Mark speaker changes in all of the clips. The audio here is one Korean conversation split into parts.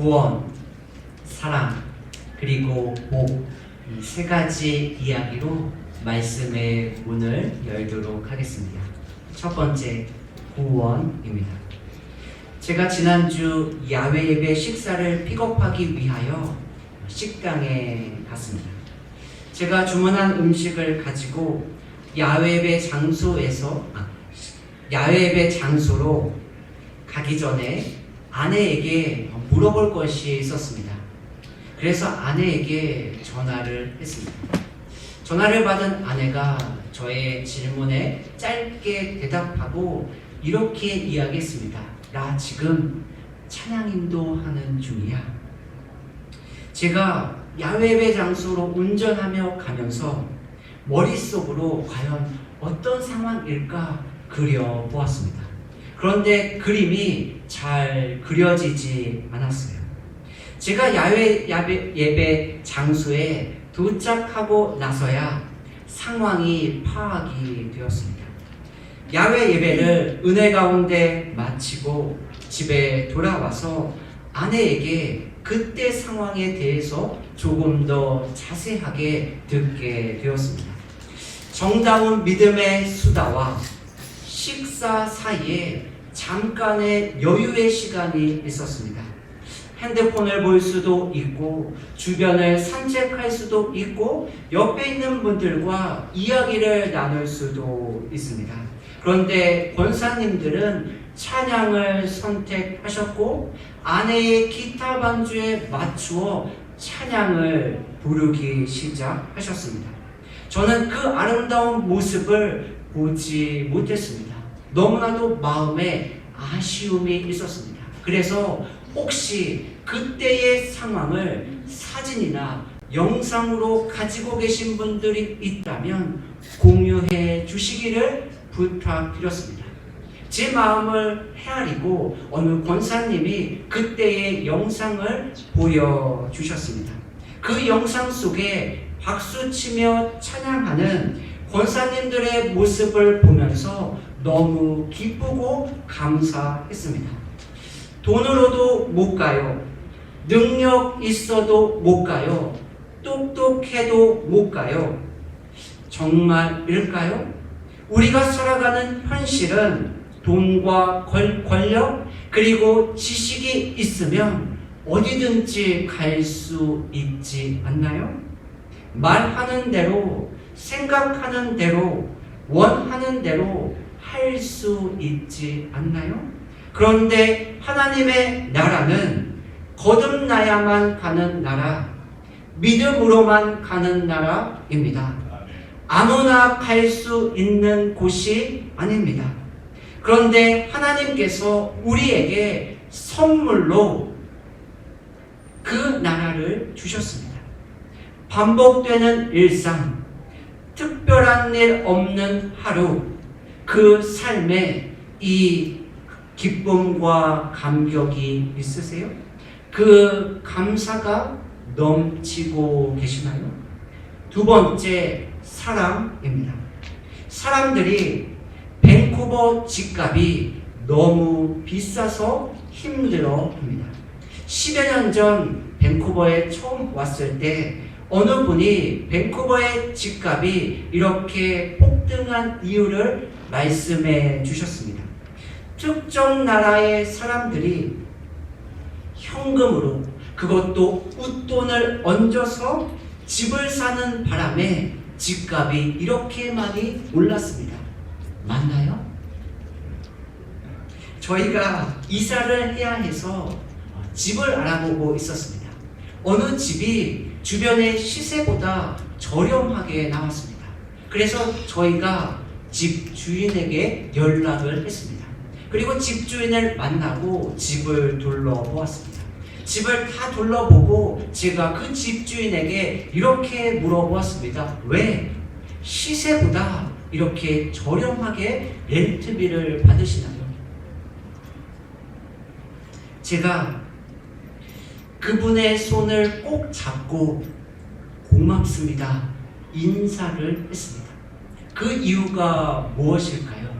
Speaker 1: 구원, 사랑, 그리고 복, 이 세 가지 이야기로 말씀의 문을 열도록 하겠습니다. 첫 번째, 구원입니다. 제가 지난주 야외 예배 식사를 픽업하기 위하여 식당에 갔습니다. 제가 주문한 음식을 가지고 야외 예배 장소로 가기 전에 아내에게 물어볼 것이 있었습니다. 그래서 아내에게 전화를 했습니다. 전화를 받은 아내가 저의 질문에 짧게 대답하고 이렇게 이야기했습니다. 나 지금 찬양인도 하는 중이야. 제가 야외 장소로 운전하며 가면서 머릿속으로 과연 어떤 상황일까 그려보았습니다. 그런데 그림이 잘 그려지지 않았어요. 제가 야외 예배 장소에 도착하고 나서야 상황이 파악이 되었습니다. 야외 예배를 은혜 가운데 마치고 집에 돌아와서 아내에게 그때 상황에 대해서 조금 더 자세하게 듣게 되었습니다. 정다운 믿음의 수다와 식사 사이에 잠깐의 여유의 시간이 있었습니다. 핸드폰을 볼 수도 있고 주변을 산책할 수도 있고 옆에 있는 분들과 이야기를 나눌 수도 있습니다. 그런데 권사님들은 찬양을 선택하셨고 아내의 기타 반주에 맞추어 찬양을 부르기 시작하셨습니다. 저는 그 아름다운 모습을 보지 못했습니다. 너무나도 마음에 아쉬움이 있었습니다. 그래서 혹시 그때의 상황을 사진이나 영상으로 가지고 계신 분들이 있다면 공유해 주시기를 부탁드렸습니다. 제 마음을 헤아리고 어느 권사님이 그때의 영상을 보여주셨습니다. 그 영상 속에 박수치며 찬양하는 권사님들의 모습을 보면서 너무 기쁘고 감사했습니다. 돈으로도 못 가요. 능력 있어도 못 가요. 똑똑해도 못 가요. 정말일까요? 우리가 살아가는 현실은 돈과 권력 그리고 지식이 있으면 어디든지 갈 수 있지 않나요? 말하는 대로, 생각하는 대로, 원하는 대로 할 수 있지 않나요? 그런데 하나님의 나라는 거듭나야만 가는 나라, 믿음으로만 가는 나라입니다. 아무나 갈 수 있는 곳이 아닙니다. 그런데 하나님께서 우리에게 선물로 그 나라를 주셨습니다. 반복되는 일상, 특별한 일 없는 하루, 그 삶에 이 기쁨과 감격이 있으세요? 그 감사가 넘치고 계시나요? 두 번째, 사랑입니다. 사람들이 밴쿠버 집값이 너무 비싸서 힘들어 합니다. 10여 년 전 밴쿠버에 처음 왔을 때 어느 분이 밴쿠버의 집값이 이렇게 폭등한 이유를 말씀해 주셨습니다. 특정 나라의 사람들이 현금으로 그것도 웃돈을 얹어서 집을 사는 바람에 집값이 이렇게 많이 올랐습니다. 맞나요? 저희가 이사를 해야 해서 집을 알아보고 있었습니다. 어느 집이 주변의 시세보다 저렴하게 나왔습니다. 그래서 저희가 집 주인에게 연락을 했습니다. 그리고 집주인을 만나고 집을 둘러보았습니다. 집을 다 둘러보고 제가 그 집주인에게 이렇게 물어보았습니다. 왜 시세보다 이렇게 저렴하게 렌트비를 받으시나요? 제가 그분의 손을 꼭 잡고 고맙습니다. 인사를 했습니다. 그 이유가 무엇일까요?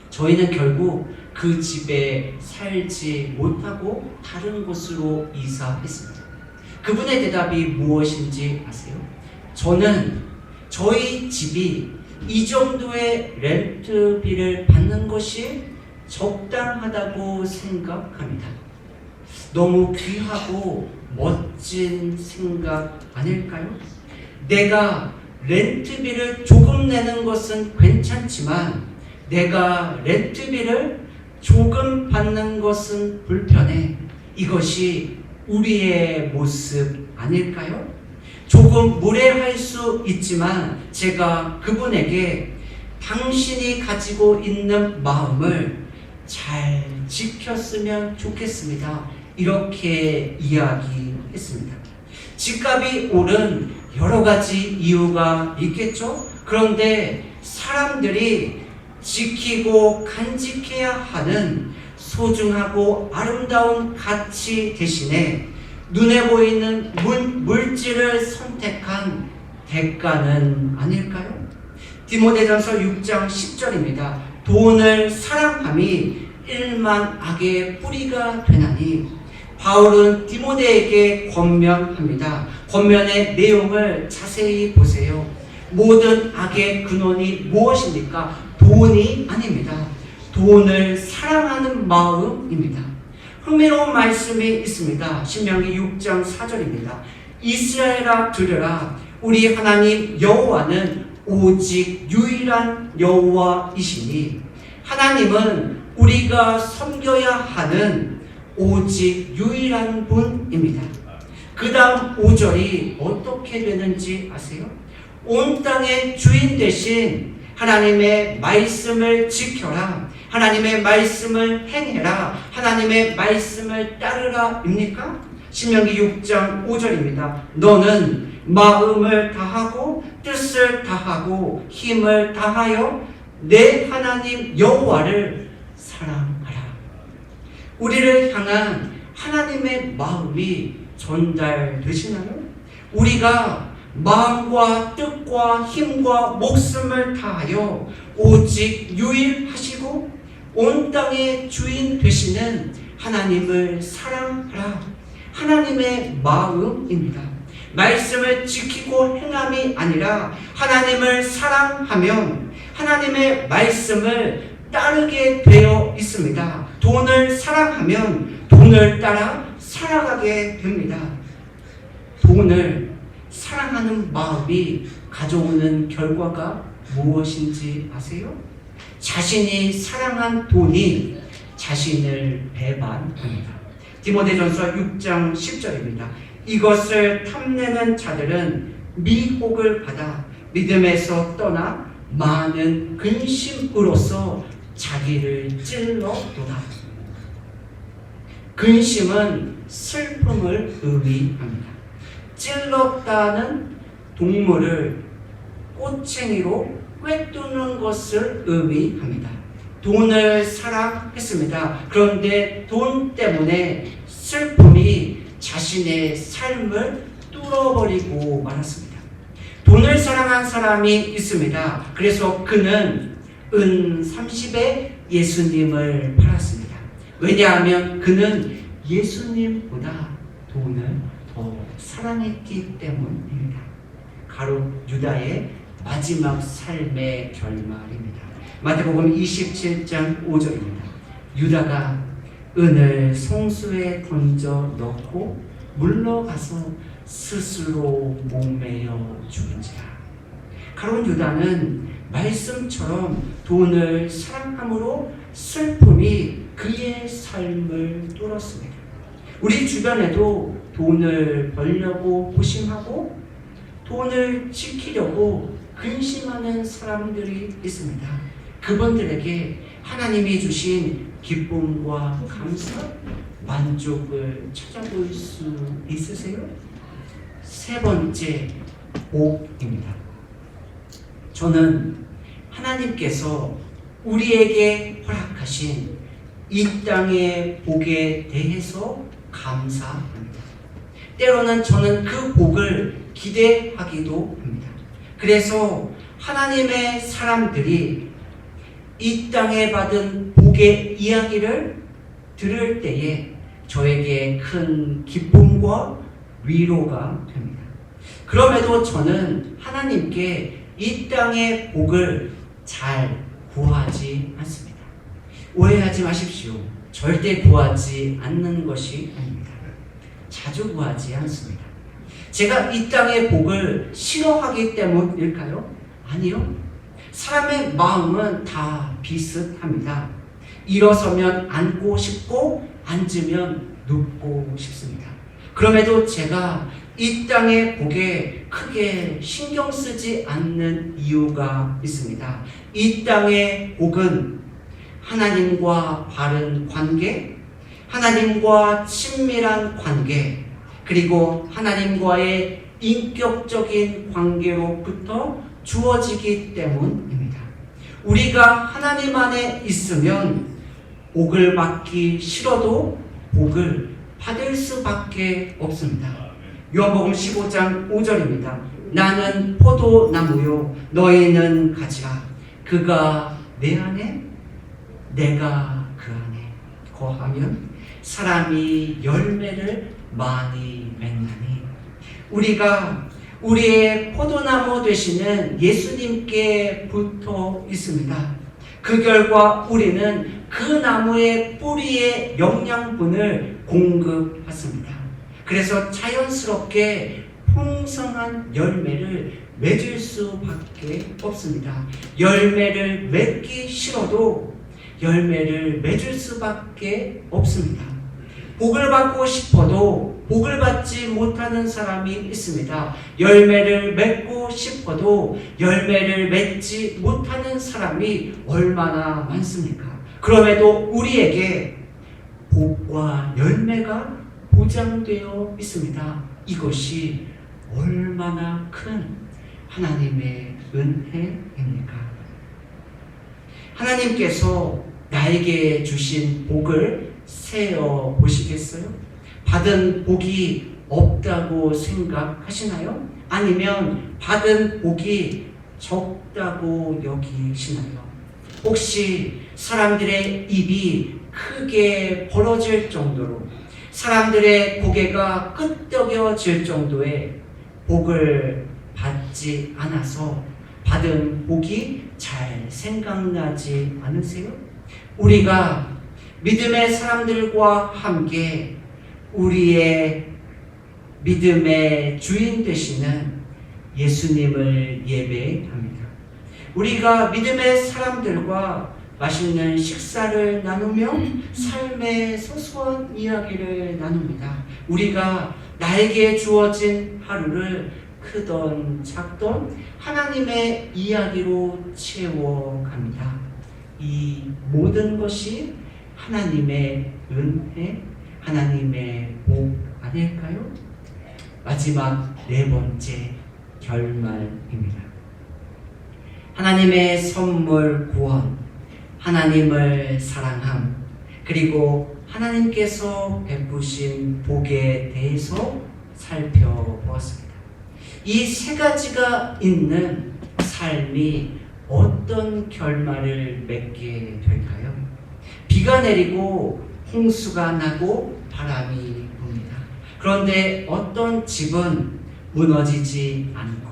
Speaker 1: 저희는 결국 그 집에 살지 못하고 다른 곳으로 이사했습니다. 그분의 대답이 무엇인지 아세요? 저는 저희 집이 이 정도의 렌트비를 받는 것이 적당하다고 생각합니다. 너무 귀하고 멋진 생각 아닐까요? 내가 렌트비를 조금 내는 것은 괜찮지만 내가 렌트비를 조금 받는 것은 불편해. 이것이 우리의 모습 아닐까요? 조금 무례할 수 있지만 제가 그분에게 당신이 가지고 있는 마음을 잘 지켰으면 좋겠습니다. 이렇게 이야기했습니다. 집값이 오른 여러 가지 이유가 있겠죠? 그런데 사람들이 지키고 간직해야 하는 소중하고 아름다운 가치 대신에 눈에 보이는 물질을 선택한 대가는 아닐까요? 디모데전서 6장 10절입니다. 돈을 사랑함이 일만 악의 뿌리가 되나니. 바울은 디모데에게 권면합니다. 권면의 내용을 자세히 보세요. 모든 악의 근원이 무엇입니까? 돈이 아닙니다. 돈을 사랑하는 마음입니다. 흥미로운 말씀이 있습니다. 신명기 6장 4절입니다. 이스라엘아 들으라. 우리 하나님 여호와는 오직 유일한 여호와이시니. 하나님은 우리가 섬겨야 하는 오직 유일한 분입니다. 그 다음 5절이 어떻게 되는지 아세요? 온 땅의 주인 대신 하나님의 말씀을 지켜라. 하나님의 말씀을 행해라. 하나님의 말씀을 따르라 입니까? 신명기 6장 5절입니다. 너는 마음을 다하고 뜻을 다하고 힘을 다하여 내 하나님 여호와를 사랑하라. 우리를 향한 하나님의 마음이 전달되시나요? 우리가 마음과 뜻과 힘과 목숨을 다하여 오직 유일하시고 온 땅의 주인 되시는 하나님을 사랑하라. 하나님의 마음입니다. 말씀을 지키고 행함이 아니라 하나님을 사랑하면 하나님의 말씀을 따르게 되어 있습니다. 돈을 사랑하면 돈을 따라 살아가게 됩니다. 돈을 사랑하는 마음이 가져오는 결과가 무엇인지 아세요? 자신이 사랑한 돈이 자신을 배반합니다. 디모데전서 6장 10절입니다. 이것을 탐내는 자들은 미혹을 받아 믿음에서 떠나 많은 근심으로써 자기를 찔러도다. 근심은 슬픔을 의미합니다. 찔렀다는 동물을 꼬챙이로 꿰뚫는 것을 의미합니다. 돈을 사랑했습니다. 그런데 돈 때문에 슬픔이 자신의 삶을 뚫어버리고 말았습니다. 돈을 사랑한 사람이 있습니다. 그래서 그는 은 30에 예수님을 팔았습니다. 왜냐하면 그는 예수님보다 돈을 더 사랑했기 때문입니다. 가룟 유다의 마지막 삶의 결말입니다. 마태복음 27장 5절입니다. 유다가 은을 성수에 던져 넣고 물러가서 스스로 목매어 죽은지라. 가룟 유다는 말씀처럼 돈을 사랑함으로 슬픔이 그의 삶을 뚫었습니다. 우리 주변에도 돈을 벌려고 고심하고 돈을 지키려고 근심하는 사람들이 있습니다. 그분들에게 하나님이 주신 기쁨과 감사, 만족을 찾아볼 수 있으세요? 세 번째, 복입니다. 저는 하나님께서 우리에게 허락하신 이 땅의 복에 대해서 감사합니다. 때로는 저는 그 복을 기대하기도 합니다. 그래서 하나님의 사람들이 이 땅에 받은 복에 복의 이야기를 들을 때에 저에게 큰 기쁨과 위로가 됩니다. 그럼에도 저는 하나님께 이 땅의 복을 잘 구하지 않습니다. 오해하지 마십시오. 절대 구하지 않는 것이 아닙니다. 자주 구하지 않습니다. 제가 이 땅의 복을 싫어하기 때문일까요? 아니요. 사람의 마음은 다 비슷합니다. 일어서면 앉고 싶고 앉으면 눕고 싶습니다. 그럼에도 제가 이 땅의 복에 크게 신경 쓰지 않는 이유가 있습니다. 이 땅의 복은 하나님과 바른 관계, 하나님과 친밀한 관계, 그리고 하나님과의 인격적인 관계로부터 주어지기 때문입니다. 우리가 하나님 안에 있으면 복을 받기 싫어도 복을 받을 수밖에 없습니다. 요한복음 15장 5절입니다. 나는 포도나무요 너희는 가지라. 그가 내 안에 내가 그 안에 거하면 사람이 열매를 많이 맺나니. 우리가 우리의 포도나무 되시는 예수님께 붙어 있습니다. 그 결과 우리는 그 나무의 뿌리의 영양분을 공급받습니다. 그래서 자연스럽게 풍성한 열매를 맺을 수밖에 없습니다. 열매를 맺기 싫어도 열매를 맺을 수밖에 없습니다. 복을 받고 싶어도 복을 받지 못하는 사람이 있습니다. 열매를 맺고 싶어도 열매를 맺지 못하는 사람이 얼마나 많습니까? 그럼에도 우리에게 복과 열매가 보장되어 있습니다. 이것이 얼마나 큰 하나님의 은혜입니까? 하나님께서 나에게 주신 복을 세어 보시겠어요? 받은 복이 없다고 생각하시나요? 아니면 받은 복이 적다고 여기시나요? 혹시 사람들의 입이 크게 벌어질 정도로, 사람들의 고개가 끄덕여질 정도의 복을 받지 않아서 받은 복이 잘 생각나지 않으세요? 우리가 믿음의 사람들과 함께 우리의 믿음의 주인 되시는 예수님을 예배합니다. 우리가 믿음의 사람들과 맛있는 식사를 나누며 삶의 소소한 이야기를 나눕니다. 우리가 나에게 주어진 하루를 크던 작던 하나님의 이야기로 채워갑니다. 이 모든 것이 하나님의 은혜, 하나님의 복 아닐까요? 마지막 네 번째 결말입니다. 하나님의 선물 구원, 하나님을 사랑함, 그리고 하나님께서 베푸신 복에 대해서 살펴보았습니다. 이 세 가지가 있는 삶이 어떤 결말을 맺게 될까요? 비가 내리고 홍수가 나고 바람이 붑니다. 그런데 어떤 집은 무너지지 않고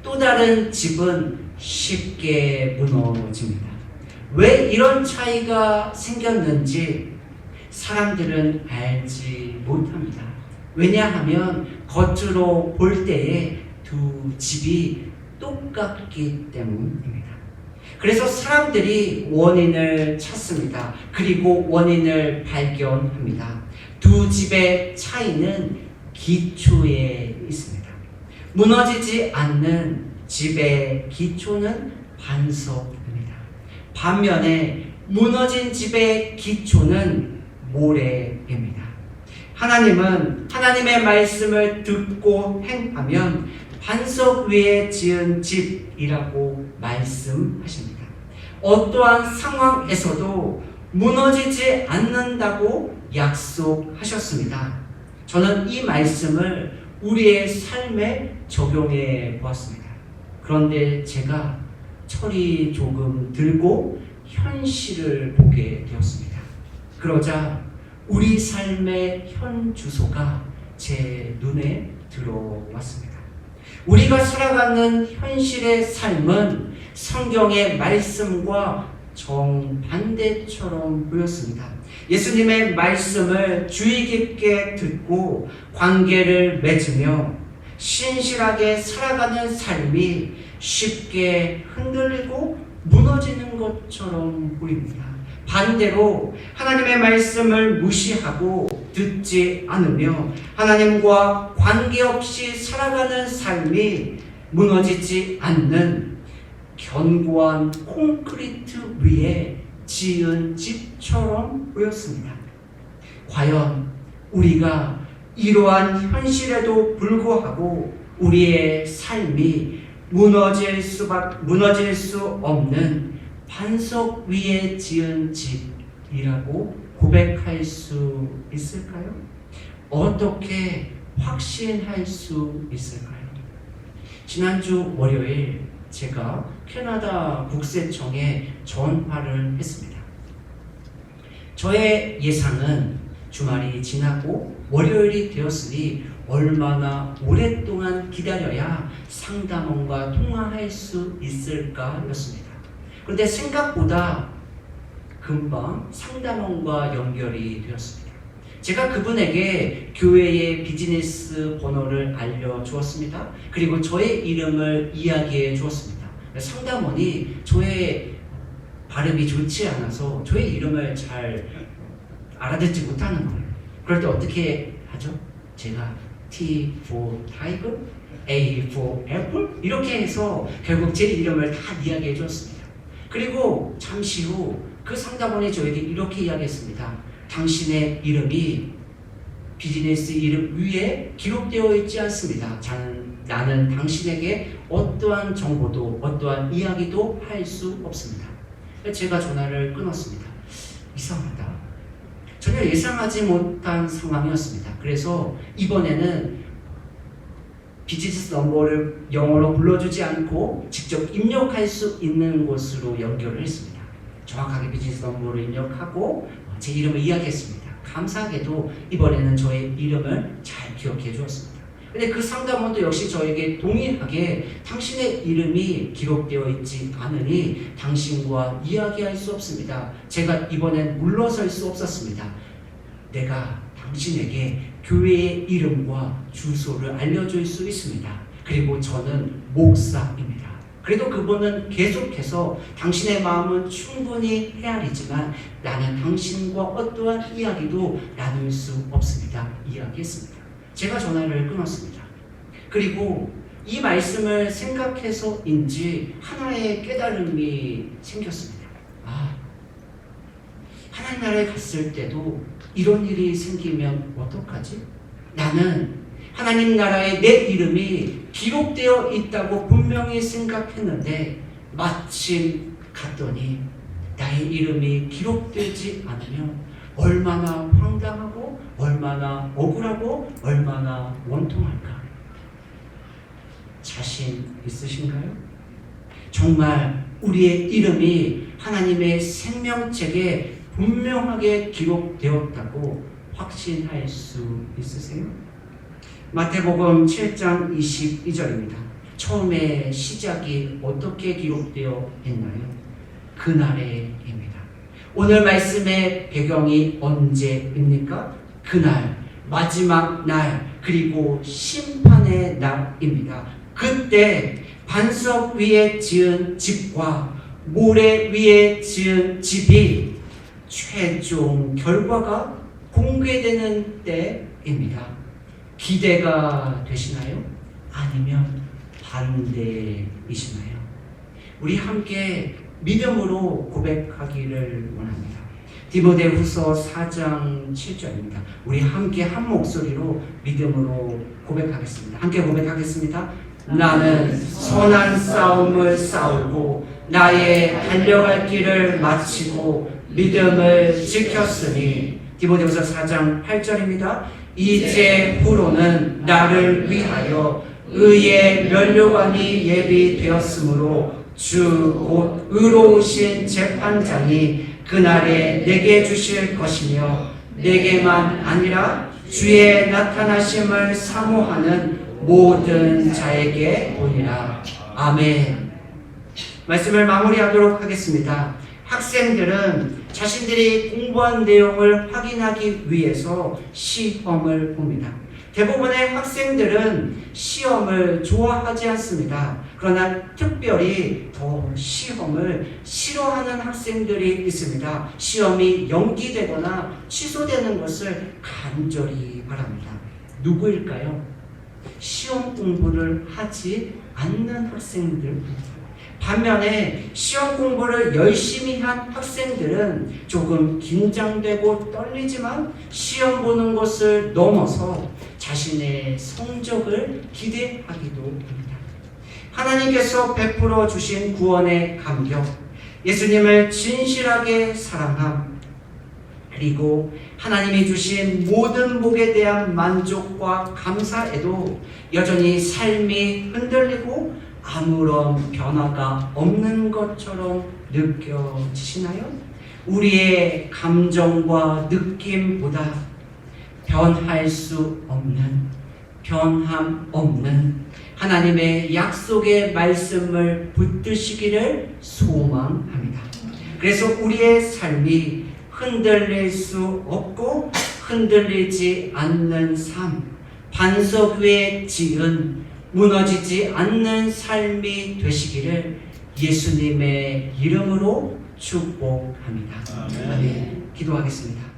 Speaker 1: 또 다른 집은 쉽게 무너집니다. 왜 이런 차이가 생겼는지 사람들은 알지 못합니다. 왜냐하면 겉으로 볼 때에 두 집이 똑같기 때문입니다. 그래서 사람들이 원인을 찾습니다. 그리고 원인을 발견합니다. 두 집의 차이는 기초에 있습니다. 무너지지 않는 집의 기초는 반석입니다. 반면에 무너진 집의 기초는 모래입니다. 하나님은 하나님의 말씀을 듣고 행하면 반석 위에 지은 집이라고 말씀하십니다. 어떠한 상황에서도 무너지지 않는다고 약속하셨습니다. 저는 이 말씀을 우리의 삶에 적용해 보았습니다. 그런데 제가 철이 조금 들고 현실을 보게 되었습니다. 그러자 우리 삶의 현 주소가 제 눈에 들어왔습니다. 우리가 살아가는 현실의 삶은 성경의 말씀과 정반대처럼 보였습니다. 예수님의 말씀을 주의 깊게 듣고 관계를 맺으며 신실하게 살아가는 삶이 쉽게 흔들리고 무너지는 것처럼 보입니다. 반대로 하나님의 말씀을 무시하고 듣지 않으며 하나님과 관계없이 살아가는 삶이 무너지지 않는 견고한 콘크리트 위에 지은 집처럼 보였습니다. 과연 우리가 이러한 현실에도 불구하고 우리의 삶이 무너질 수 없는 반석 위에 지은 집이라고 고백할 수 있을까요? 어떻게 확신할 수 있을까요? 지난주 월요일 제가 캐나다 국세청에 전화를 했습니다. 저의 예상은 주말이 지나고 월요일이 되었으니 얼마나 오랫동안 기다려야 상담원과 통화할 수 있을까 였습니다. 그런데 생각보다 금방 상담원과 연결이 되었습니다. 제가 그분에게 교회의 비즈니스 번호를 알려주었습니다. 그리고 저의 이름을 이야기해 주었습니다. 상담원이 저의 발음이 좋지 않아서 저의 이름을 잘 알아듣지 못하는 거예요. 그럴 때 어떻게 하죠? 제가 T for Tiger, A for Apple 이렇게 해서 결국 제 이름을 다 이야기해 주었습니다. 그리고 잠시 후 그 상담원이 저에게 이렇게 이야기했습니다. 당신의 이름이 비즈니스 이름 위에 기록되어 있지 않습니다. 나는 당신에게 어떠한 정보도 어떠한 이야기도 할 수 없습니다. 제가 전화를 끊었습니다. 이상하다. 전혀 예상하지 못한 상황이었습니다. 그래서 이번에는 비즈니스 넘버를 영어로 불러주지 않고 직접 입력할 수 있는 곳으로 연결을 했습니다. 정확하게 비즈니스 넘버를 입력하고 제 이름을 이야기했습니다. 감사하게도 이번에는 저의 이름을 잘 기억해 주었습니다. 근데 그 상담원도 역시 저에게 동일하게 당신의 이름이 기록되어 있지 않으니 당신과 이야기할 수 없습니다. 제가 이번엔 물러설 수 없었습니다. 내가 당신에게 교회의 이름과 주소를 알려줄 수 있습니다. 그리고 저는 목사입니다. 그래도 그분은 계속해서 당신의 마음은 충분히 헤아리지만 나는 당신과 어떠한 이야기도 나눌 수 없습니다. 이야기했습니다. 제가 전화를 끊었습니다. 그리고 이 말씀을 생각해서인지 하나의 깨달음이 생겼습니다. 하나님 나라에 갔을 때도 이런 일이 생기면 어떡하지? 나는 하나님 나라에 내 이름이 기록되어 있다고 분명히 생각했는데 마침 갔더니 나의 이름이 기록되지 않으면 얼마나 황당하고 얼마나 억울하고 얼마나 원통할까? 자신 있으신가요? 정말 우리의 이름이 하나님의 생명책에 분명하게 기록되었다고 확신할 수 있으세요? 마태복음 7장 22절입니다. 처음에 시작이 어떻게 기록되어 있나요? 그날에입니다. 오늘 말씀의 배경이 언제입니까? 그날, 마지막 날, 그리고 심판의 날입니다. 그때 반석 위에 지은 집과 모래 위에 지은 집이 최종 결과가 공개되는 때입니다. 기대가 되시나요? 아니면 반대이시나요? 우리 함께 믿음으로 고백하기를 원합니다. 디모데후서 4장 7절입니다. 우리 함께 한 목소리로 믿음으로 고백하겠습니다. 함께 고백하겠습니다. 나는 선한 싸움을 싸우고 나의 달려갈 길을 마치고 믿음을 지켰으니 디모데후서 4장 8절입니다. 이제 후로는 나를 위하여 의의 면류관이 예비되었으므로 주 곧 의로우신 재판장이 그날에 내게 주실 것이며 내게만 아니라 주의 나타나심을 사모하는 모든 자에게 보니라. 아멘. 말씀을 마무리하도록 하겠습니다. 학생들은 자신들이 공부한 내용을 확인하기 위해서 시험을 봅니다. 대부분의 학생들은 시험을 좋아하지 않습니다. 그러나 특별히 더 시험을 싫어하는 학생들이 있습니다. 시험이 연기되거나 취소되는 것을 간절히 바랍니다. 누구일까요? 시험 공부를 하지 않는 학생들입니다. 반면에 시험 공부를 열심히 한 학생들은 조금 긴장되고 떨리지만 시험 보는 것을 넘어서 자신의 성적을 기대하기도 합니다. 하나님께서 베풀어 주신 구원의 감격, 예수님을 진실하게 사랑함, 그리고 하나님이 주신 모든 복에 대한 만족과 감사에도 여전히 삶이 흔들리고 아무런 변화가 없는 것처럼 느껴지시나요? 우리의 감정과 느낌보다 변할 수 없는, 변함 없는 하나님의 약속의 말씀을 붙드시기를 소망합니다. 그래서 우리의 삶이 흔들릴 수 없고 흔들리지 않는 삶, 반석 위에 지은 무너지지 않는 삶이 되시기를 예수님의 이름으로 축복합니다. 아멘. 기도하겠습니다.